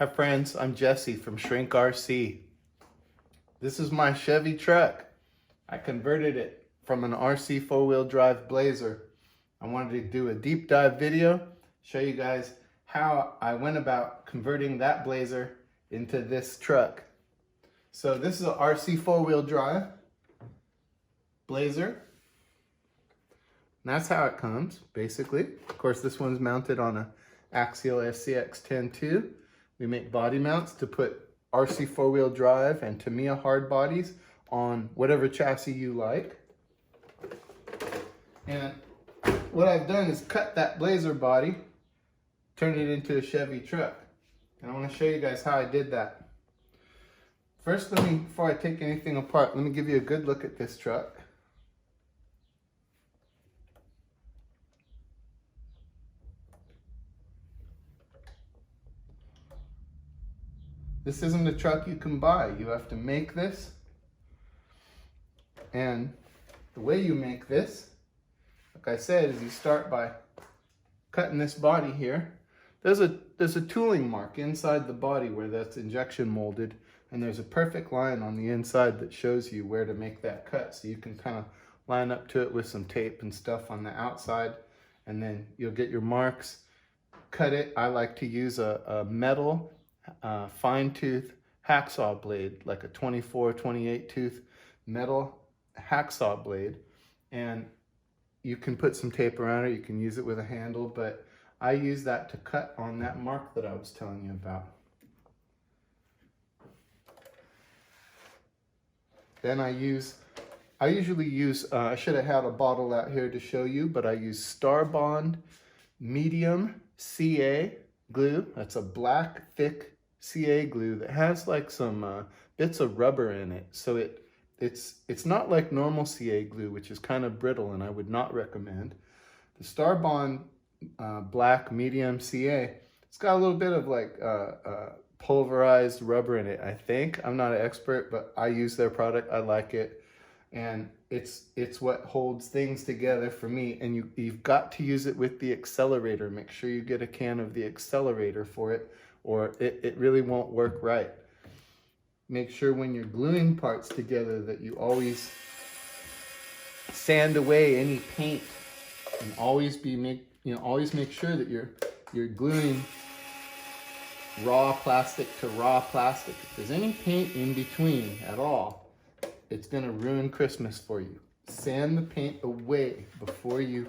Hi friends, I'm Jesse from Shrink RC. This is my Chevy Truck. I converted it from an RC 4-wheel drive Blazer. I wanted to do a deep dive video, show you guys how I went about converting that Blazer into this truck. So this is a RC 4-wheel drive Blazer. And that's how it comes, basically. Of course, this one's mounted on a Axial SCX 10.2. We make body mounts to put RC 4-wheel drive and Tamiya hard bodies on whatever chassis you like. And what I've done is cut that Blazer body, turned it into a Chevy truck. And I want to show you guys how I did that. First, before I take anything apart, let me give you a good look at this truck. This isn't a truck you can buy. You have to make this. And the way you make this, like I said, is you start by cutting this body here. There's a tooling mark inside the body where that's injection molded, and there's a perfect line on the inside that shows you where to make that cut. So you can kind of line up to it with some tape and stuff on the outside, and then you'll get your marks. Cut it. I like to use a metal fine tooth hacksaw blade, like a 24, 28 tooth metal hacksaw blade, and you can put some tape around it. You can use it with a handle, but I use that to cut on that mark that I was telling you about. Then I usually use, I should have had a bottle out here to show you, but I use Starbond medium CA glue. That's a black, thick CA glue that has like some bits of rubber in it. So it's not like normal CA glue, which is kind of brittle and I would not recommend. The Starbond black medium CA, it's got a little bit of like pulverized rubber in it, I think. I'm not an expert, but I use their product. I like it. And it's what holds things together for me. And you've got to use it with the accelerator. Make sure you get a can of the accelerator for it, or it really won't work right. Make sure when you're gluing parts together that you always sand away any paint, and always make sure that you're gluing raw plastic to raw plastic. If there's any paint in between at all, it's gonna ruin Christmas for you. Sand the paint away before you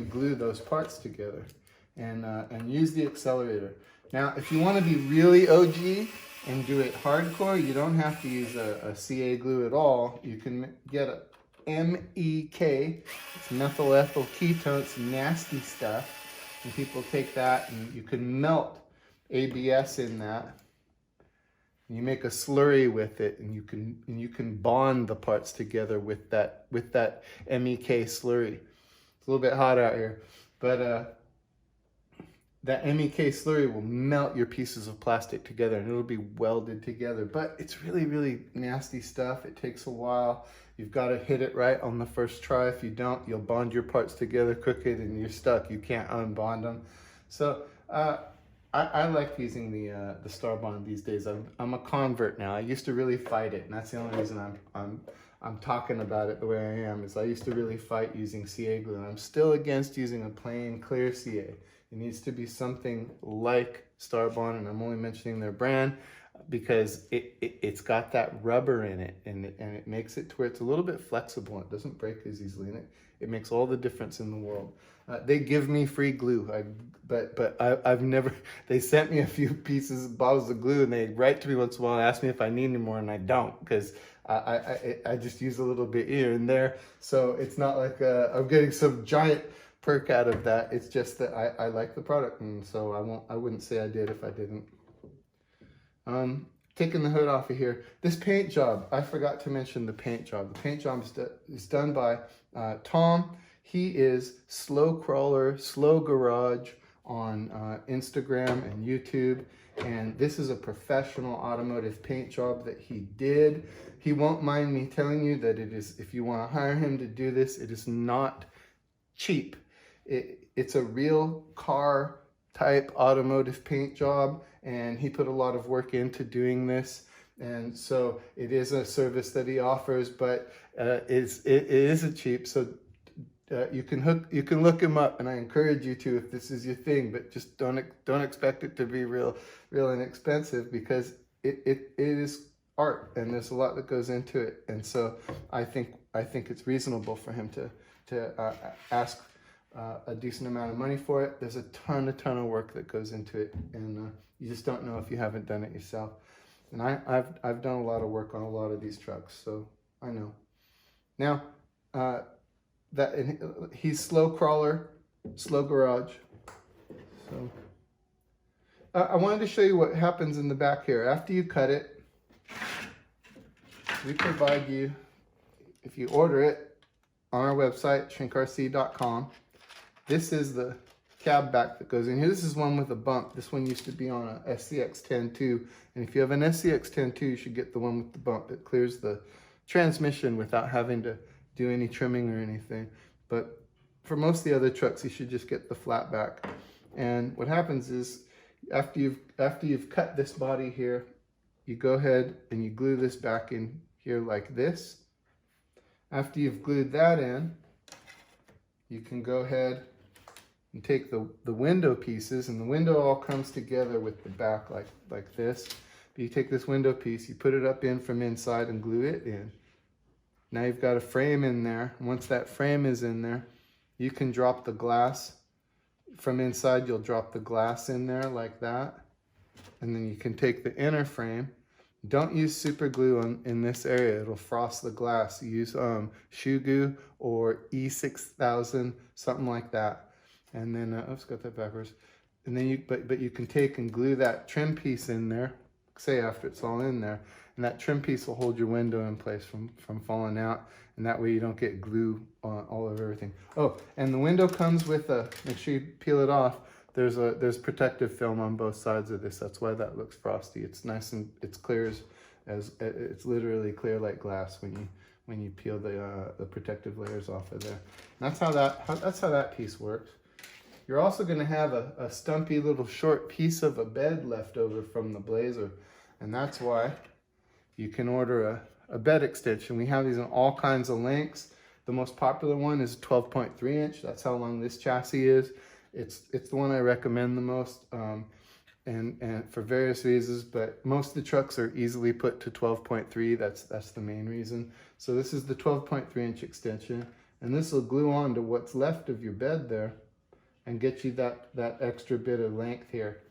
glue those parts together, and use the accelerator. Now, if you want to be really OG and do it hardcore, you don't have to use a CA glue at all. You can get a MEK, it's methyl ethyl ketone, it's nasty stuff, and people take that and you can melt ABS in that. And you make a slurry with it, and you can bond the parts together with that MEK slurry. It's a little bit hot out here, but that MEK slurry will melt your pieces of plastic together and it'll be welded together. But it's really, really nasty stuff. It takes a while. You've got to hit it right on the first try. If you don't, you'll bond your parts together crooked and you're stuck. You can't unbond them. So I like using the Starbond these days. I'm a convert now. I used to really fight it, and that's the only reason I'm talking about it the way I am, is I used to really fight using CA glue, and I'm still against using a plain clear CA. It needs to be something like Starbond, and I'm only mentioning their brand because it's got that rubber in it, and it makes it to where it's a little bit flexible. It doesn't break as easily, and it makes all the difference in the world. They give me free glue, but I've never, they sent me a few bottles of glue, and they write to me once in a while and ask me if I need any more, and I don't, because I just use a little bit here and there. So it's not like I'm getting some giant perk out of that. It's just that I like the product, and so I wouldn't say I did if I didn't. Taking the hood off of here. This paint job, I forgot to mention the paint job. The paint job is done by Tom. He is Slow Crawler, Slow Garage on Instagram and YouTube. And this is a professional automotive paint job that he did. He won't mind me telling you that it is, if you want to hire him to do this, it is not cheap. It's a real car type automotive paint job, and he put a lot of work into doing this. And so it is a service that he offers, but it isn't cheap. So you can look him up, and I encourage you to if this is your thing. But just don't expect it to be real inexpensive, because it is art, and there's a lot that goes into it. And so I think it's reasonable for him to ask a decent amount of money for it. There's a ton of work that goes into it, and you just don't know if you haven't done it yourself. And I've done a lot of work on a lot of these trucks, so I know. Now, he's slow crawler, slow garage. So I wanted to show you what happens in the back here. After you cut it, we provide you, if you order it on our website, shrinkrc.com, this is the cab back that goes in here. This is one with a bump. This one used to be on a SCX-10 too. And if you have an SCX-10 too, you should get the one with the bump. It clears the transmission without having to do any trimming or anything. But for most of the other trucks, you should just get the flat back. And what happens is, after you've cut this body here, you go ahead and you glue this back in here like this. After you've glued that in, you can go ahead and take the window pieces, and the window all comes together with the back like this. But you take this window piece, you put it up in from inside and glue it in. Now you've got a frame in there. And once that frame is in there, you can drop the glass. From inside, you'll drop the glass in there like that. And then you can take the inner frame. Don't use super glue in this area. It'll frost the glass. You use shoe glue or E6000, something like that. And then, oops, got that backwards. And then but you can take and glue that trim piece in there, say after it's all in there, and that trim piece will hold your window in place from falling out, and that way you don't get glue all over everything. Oh, and the window comes with make sure you peel it off. There's protective film on both sides of this. That's why that looks frosty. It's nice and it's clear as it's literally clear like glass when you peel the protective layers off of there. And that's how that piece works. You're also going to have a stumpy little short piece of a bed left over from the Blazer, and that's why you can order a bed extension. We have these in all kinds of lengths. The most popular one is 12.3 inch. That's how long this chassis is. It's the one I recommend the most, and for various reasons, but most of the trucks are easily put to 12.3. That's the main reason. So this is the 12.3 inch extension, and this will glue on to what's left of your bed there and get you that extra bit of length here.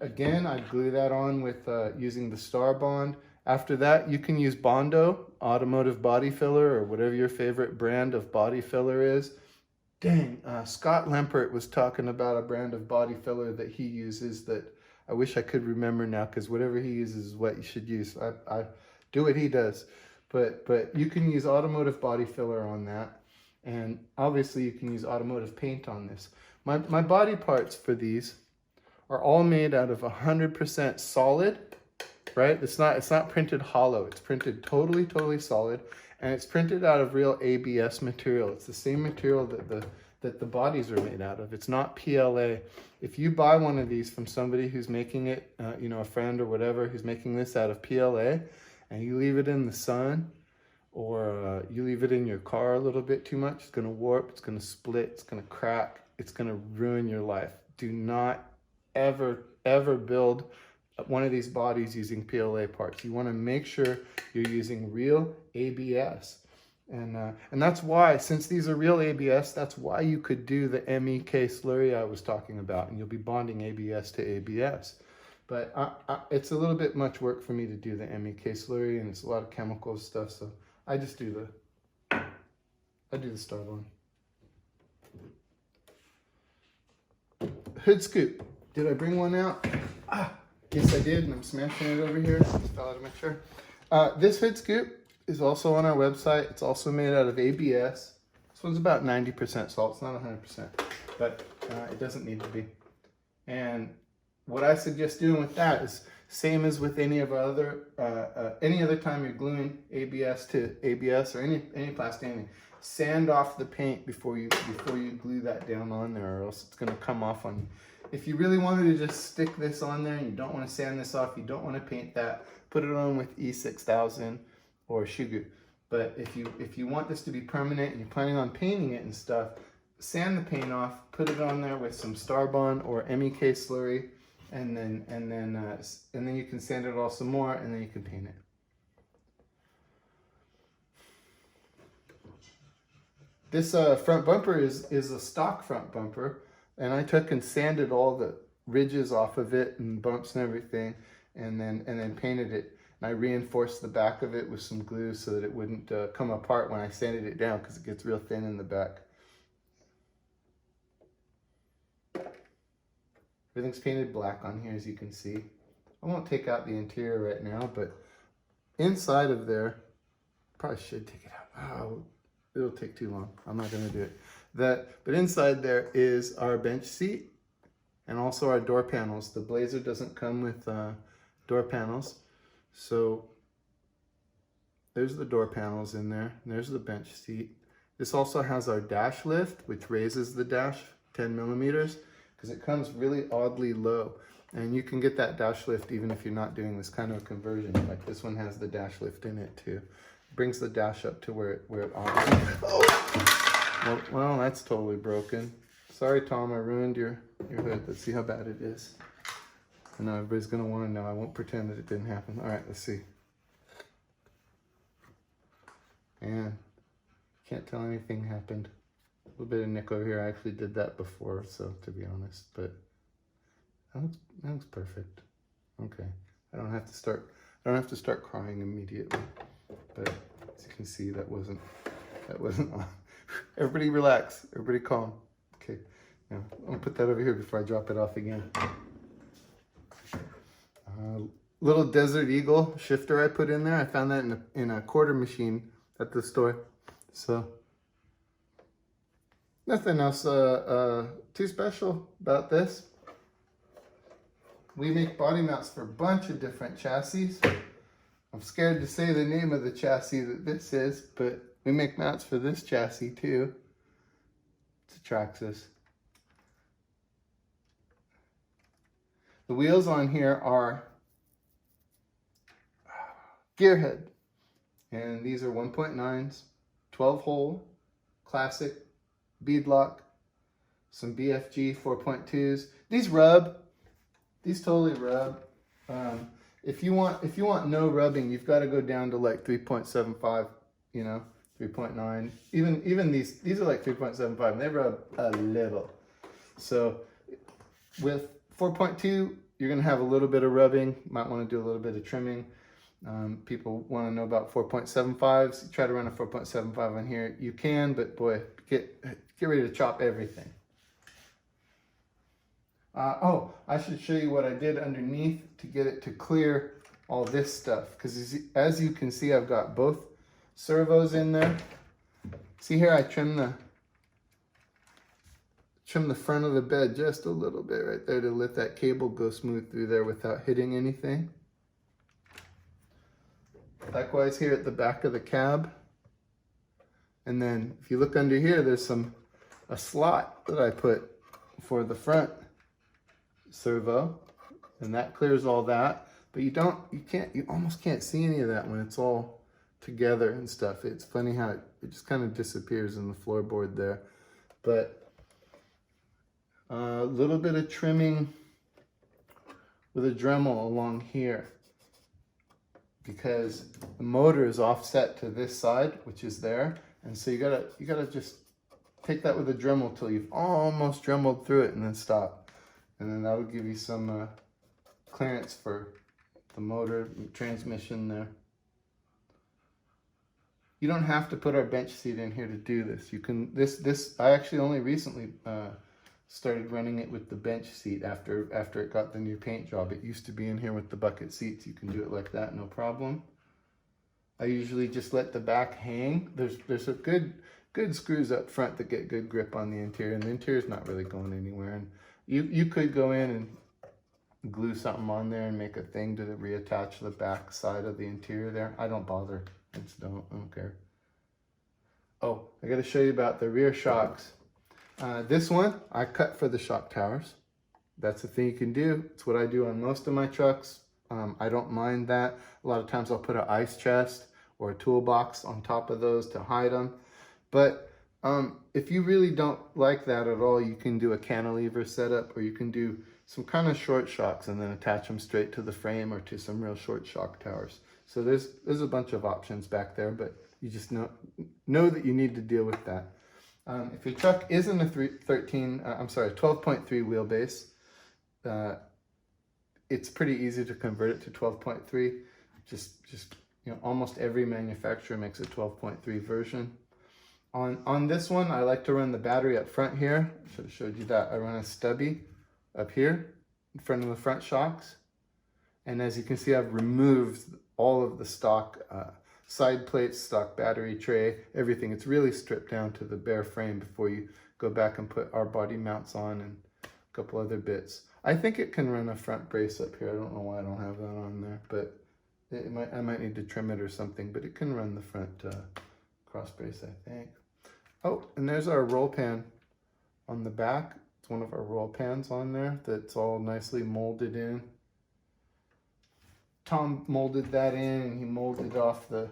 Again, I'd glue that on with using the Starbond. After that, you can use Bondo, automotive body filler, or whatever your favorite brand of body filler is. Dang, Scott Lempert was talking about a brand of body filler that he uses that I wish I could remember now, because whatever he uses is what you should use. I do what he does. But you can use automotive body filler on that. And obviously you can use automotive paint on this. My body parts for these are all made out of 100% solid, right? It's not printed hollow. It's printed totally solid, and it's printed out of real ABS material. It's the same material that the bodies are made out of. It's not PLA. If you buy one of these from somebody who's making it, a friend or whatever, who's making this out of PLA, and you leave it in the sun, or you leave it in your car a little bit too much, it's gonna warp, it's gonna split, it's gonna crack, it's gonna ruin your life. Do not ever build one of these bodies using PLA parts. You wanna make sure you're using real ABS. And that's why, since these are real ABS, that's why you could do the MEK slurry I was talking about, and you'll be bonding ABS to ABS. But it's a little bit much work for me to do the MEK slurry, and it's a lot of chemical stuff, so I just do the Starbond. Hood scoop. Did I bring one out? Yes I did, and I'm smashing it over here. Just fell out of my chair. This hood scoop is also on our website. It's also made out of ABS. This one's about 90% salt. It's not 100%, but it doesn't need to be. And what I suggest doing with that is same as with any other time you're gluing ABS to ABS or any plastic anything. Sand off the paint before you glue that down on there, or else it's going to come off on you. if you really wanted to just stick this on there and you don't want to sand this off, you don't want to paint that, put it on with E6000 or Shugu. But if you want this to be permanent and you're planning on painting it and stuff, sand the paint off, put it on there with some Starbond or MEK slurry, and then you can sand it all some more, and then you can paint it. This front bumper is a stock front bumper, and I took and sanded all the ridges off of it and bumps and everything, and then painted it. And I reinforced the back of it with some glue so that it wouldn't come apart when I sanded it down, because it gets real thin in the back. Everything's painted black on here, as you can see. I won't take out the interior right now, but inside of there, probably should take it out. Oh, it'll take too long. I'm not gonna do it. But inside there is our bench seat and also our door panels. The Blazer doesn't come with door panels. So there's the door panels in there. And there's the bench seat. This also has our dash lift, which raises the dash 10 millimeters, because it comes really oddly low. And you can get that dash lift even if you're not doing this kind of conversion. Like this one has the dash lift in it too. It brings the dash up to where it ought. Oh! Well, that's totally broken. Sorry, Tom, I ruined your hood. Let's see how bad it is. I know everybody's gonna want to know. I won't pretend that it didn't happen. All right, let's see. And can't tell anything happened. A little bit of nick over here. I actually did that before, so to be honest, but that looks perfect. Okay, I don't have to start crying immediately. But as you can see, that wasn't on. Everybody relax. Everybody calm. Okay, now I'm gonna put that over here before I drop it off again. Little Desert Eagle shifter I put in there. I found that in a quarter machine at the store. So nothing else too special about this. We make body mounts for a bunch of different chassis. I'm scared to say the name of the chassis that this is, but we make mounts for this chassis too. It's a Traxxas. The wheels on here are gearhead, and these are 1.9s, 12 hole, classic, beadlock, some BFG 4.2s. These rub. These totally rub. If you want no rubbing, you've got to go down to like 3.75, 3.9. Even these are like 3.75, and they rub a little. So with 4.2, you're gonna have a little bit of rubbing. Might want to do a little bit of trimming. People want to know about 4.75s. You try to run a 4.75 on here, you can, but boy, get ready to chop everything. Oh, I should show you what I did underneath to get it to clear all this stuff. Because as you can see, I've got both servos in there. See here, I trim the front of the bed just a little bit right there to let that cable go smooth through there without hitting anything. Likewise here at the back of the cab. And then if you look under here, there's a slot that I put for the front servo, and that clears all that. But you almost can't see any of that when it's all together and stuff. It's funny how it just kind of disappears in the floorboard there. But a little bit of trimming with a Dremel along here, because the motor is offset to this side, which is there, and so you gotta just take that with a Dremel till you've almost Dremeled through it, and then stop. And then that would give you some clearance for the motor and transmission there. You don't have to put our bench seat in here to do this. You can, I actually only recently started running it with the bench seat after it got the new paint job. It used to be in here with the bucket seats. You can do it like that, no problem. I usually just let the back hang. There's a good screws up front that get good grip on the interior, and the interior's not really going anywhere. And you could go in and glue something on there and make a thing to reattach the back side of the interior there. I don't bother. I don't care. Oh, I got to show you about the rear shocks. This one I cut for the shock towers. that's the thing you can do. It's what I do on most of my trucks. I don't mind that. A lot of times I'll put an ice chest or a toolbox on top of those to hide them. But if you really don't like that at all, you can do a cantilever setup, or you can do some kind of short shocks and then attach them straight to the frame or to some real short shock towers. So there's a bunch of options back there, but you just know that you need to deal with that. If your truck isn't a 12.3 wheelbase, it's pretty easy to convert it to 12.3. Just you know, almost every manufacturer makes a 12.3 version. On this one, I like to run the battery up front here. I should have showed you that. I run a stubby up here in front of the front shocks. And as you can see, I've removed all of the stock side plates, stock battery tray, everything. It's really stripped down to the bare frame before you go back and put our body mounts on and a couple other bits. I think it can run a front brace up here. I don't know why I don't have that on there, but I might need to trim it or something, but it can run the front cross brace, I think. Oh, and there's our roll pan on the back. It's one of our roll pans on there that's all nicely molded in. Tom molded that in, and he molded off the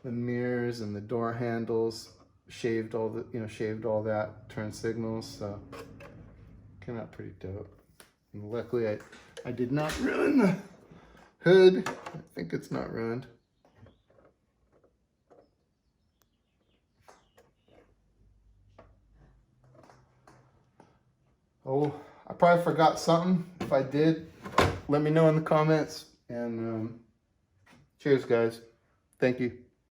mirrors and the door handles, shaved all that, turn signals, so came out pretty dope. And luckily I did not ruin the hood. I think it's not ruined. Oh, I probably forgot something. If I did, let me know in the comments. And cheers, guys. Thank you.